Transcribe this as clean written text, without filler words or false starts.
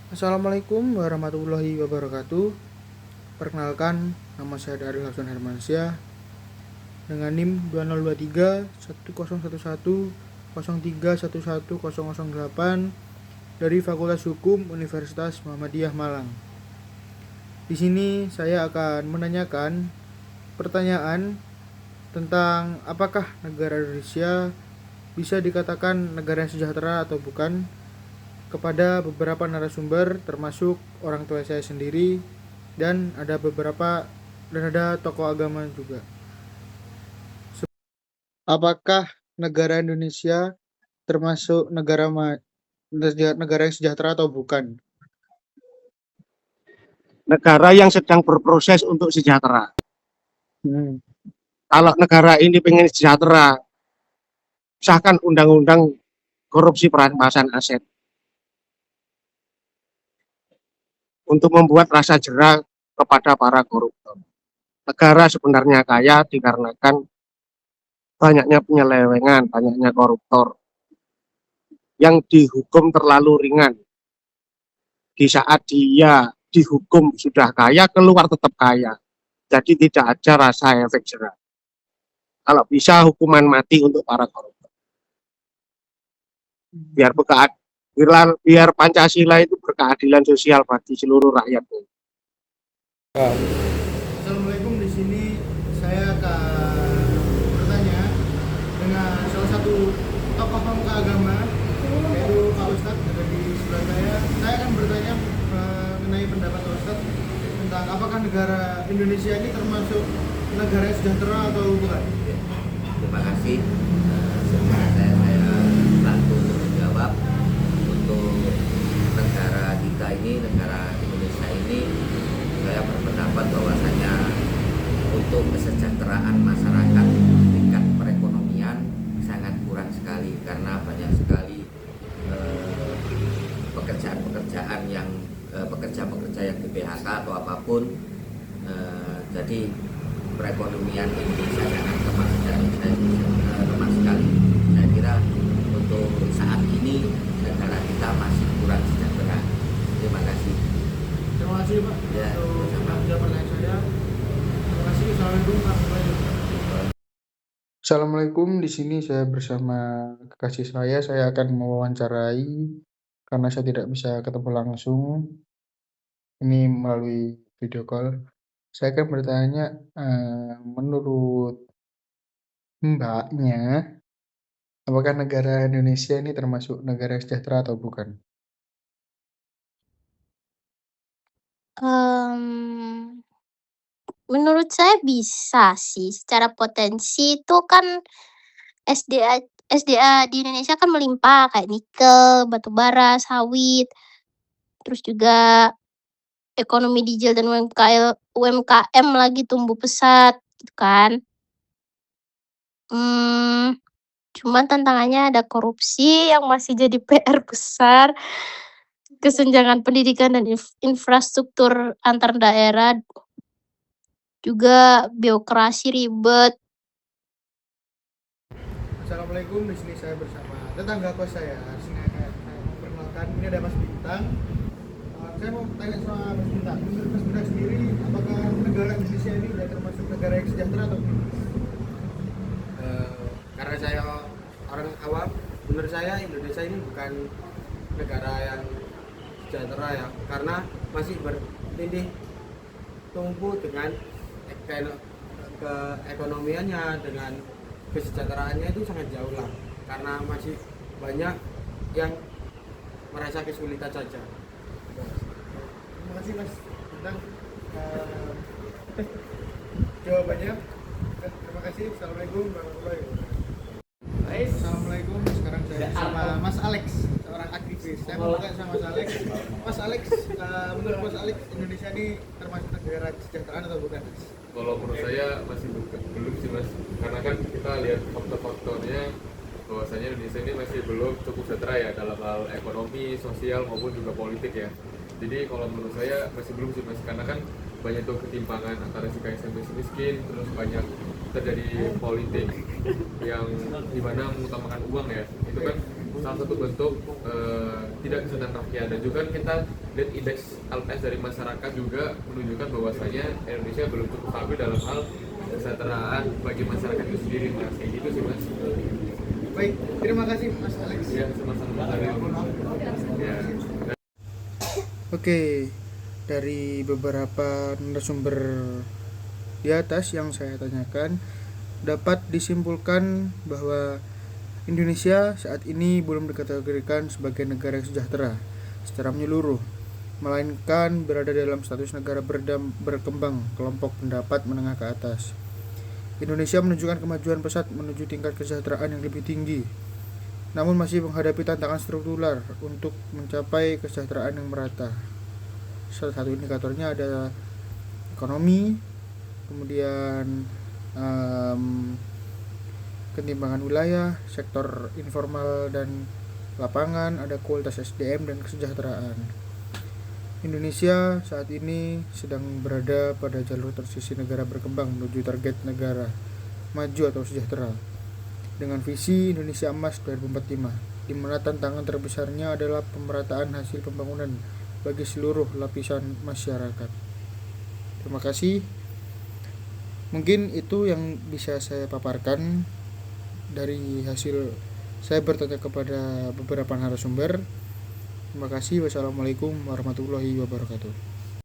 Assalamualaikum warahmatullahi wabarakatuh. Perkenalkan, nama saya Daril Hasan Hermansyah dengan NIM 2023 1011 03111008 dari Fakultas Hukum Universitas Muhammadiyah Malang. Di sini saya akan menanyakan pertanyaan tentang apakah negara Indonesia bisa dikatakan negara yang sejahtera atau bukan, kepada beberapa narasumber termasuk orang tua saya sendiri dan ada tokoh agama juga. Apakah negara Indonesia termasuk negara yang sejahtera atau bukan? Negara yang sedang berproses untuk sejahtera. Hmm. Kalau negara ini pengen sejahtera, sahkan undang-undang korupsi perampasan aset untuk membuat rasa jera kepada para koruptor. Negara sebenarnya kaya dikarenakan banyaknya penyelewengan, banyaknya koruptor yang dihukum terlalu ringan. Di saat dia dihukum sudah kaya, keluar tetap kaya. Jadi tidak ada rasa efek jera. Kalau bisa hukuman mati untuk para koruptor. Biar Pancasila itu berkeadilan sosial bagi seluruh rakyat. Assalamualaikum, di sini saya akan bertanya dengan salah satu tokoh pemuka agama, yaitu Pak Ustadz ada di sebelah saya. Saya akan bertanya mengenai pendapat Pak Ustadz tentang apakah negara Indonesia ini termasuk negara yang sejahtera atau bukan? Terima kasih. Sebelumnya saya bantu untuk menjawab. Untuk negara kita ini, negara Indonesia ini, saya berpendapat bahwasanya untuk kesejahteraan masyarakat tingkat perekonomian sangat kurang sekali karena banyak sekali pekerjaan-pekerjaan yang pekerja-pekerja yang di PHK atau apapun. Jadi perekonomian Indonesia sangat lemah sekali. Saya kira untuk saat ini negara kita masih kurang sejahtera. Terima kasih. Terima kasih Pak untuk menjawab pertanyaan saya. Terima kasih. Assalamualaikum warahmatullahi wabarakatuh. Assalamualaikum, di sini saya bersama kekasih saya. Saya akan mewawancarai karena saya tidak bisa ketemu langsung. Ini melalui video call. Saya akan bertanya, menurut Mbaknya, apakah negara Indonesia ini termasuk negara yang sejahtera atau bukan? Menurut saya bisa sih, secara potensi itu kan SDA SDA di Indonesia kan melimpah kayak nikel, batu bara, sawit, terus juga ekonomi digital dan UMKM lagi tumbuh pesat gitu kan. Cuman tantangannya ada korupsi yang masih jadi PR besar, kesenjangan pendidikan dan infrastruktur antar daerah, juga birokrasi ribet. Assalamualaikum, di sini saya bersama tetangga kos saya. Saya memperkenalkan, ini ada Mas Bintang. Saya mau tanya sama Mas Bintang. Menurut Mas Bintang sendiri, apakah negara Indonesia ini sudah termasuk negara yang sejahtera atau belum? Karena saya orang awam, menurut saya Indonesia ini bukan negara yang sejahtera ya, karena masih bertindih tumbuh dengan keekonomiannya, dengan kesejahteraannya itu sangat jauh lah, karena masih banyak yang merasa kesulitan saja. Terima kasih Mas Bintang jawabannya. Terima kasih. Assalamualaikum warahmatullahi wabarakatuh. Assalamualaikum, sekarang saya bersama Mas Alex, seorang aktivis. Saya mau tanya sama Mas Alex. Mas Alex, menurut Mas Alex, Indonesia ini termasuk negara kesejahteraan atau bukan? Kalau menurut saya masih belum sih Mas, karena kan kita lihat faktor-faktornya bahwasanya Indonesia ini masih belum cukup sejahtera ya dalam hal ekonomi, sosial maupun juga politik ya. Jadi kalau menurut saya masih belum sih Mas, karena kan banyak tuh ketimpangan antara si kaya sampai si miskin, terus banyak terjadi politik yang dimana mengutamakan uang ya, itu kan salah satu bentuk tidak kesejahteraan rakyat. Dan juga kita lihat indeks LPS dari masyarakat juga menunjukkan bahwasanya Indonesia belum cukup stabil dalam hal kesejahteraan bagi masyarakat itu sendiri, Mas. Kayak gitu sih, Mas. Baik, terima kasih Mas Alex. Ya, sama-sama Mas Ariel. Ya. Oke, dari beberapa narasumber di atas yang saya tanyakan, dapat disimpulkan bahwa Indonesia saat ini belum dikategorikan sebagai negara yang sejahtera secara menyeluruh, melainkan berada dalam status negara berkembang kelompok pendapat menengah ke atas. Indonesia menunjukkan kemajuan pesat menuju tingkat kesejahteraan yang lebih tinggi, namun masih menghadapi tantangan struktural untuk mencapai kesejahteraan yang merata. Salah satu indikatornya ada ekonomi, kemudian ketimbangan wilayah, sektor informal dan lapangan, ada kualitas SDM dan kesejahteraan. Indonesia saat ini sedang berada pada jalur transisi negara berkembang menuju target negara maju atau sejahtera dengan visi Indonesia Emas 2045, di mana tantangan terbesarnya adalah pemerataan hasil pembangunan bagi seluruh lapisan masyarakat. Terima kasih. Mungkin itu yang bisa saya paparkan dari hasil saya bertanya kepada beberapa narasumber. Terima kasih. Wassalamualaikum warahmatullahi wabarakatuh.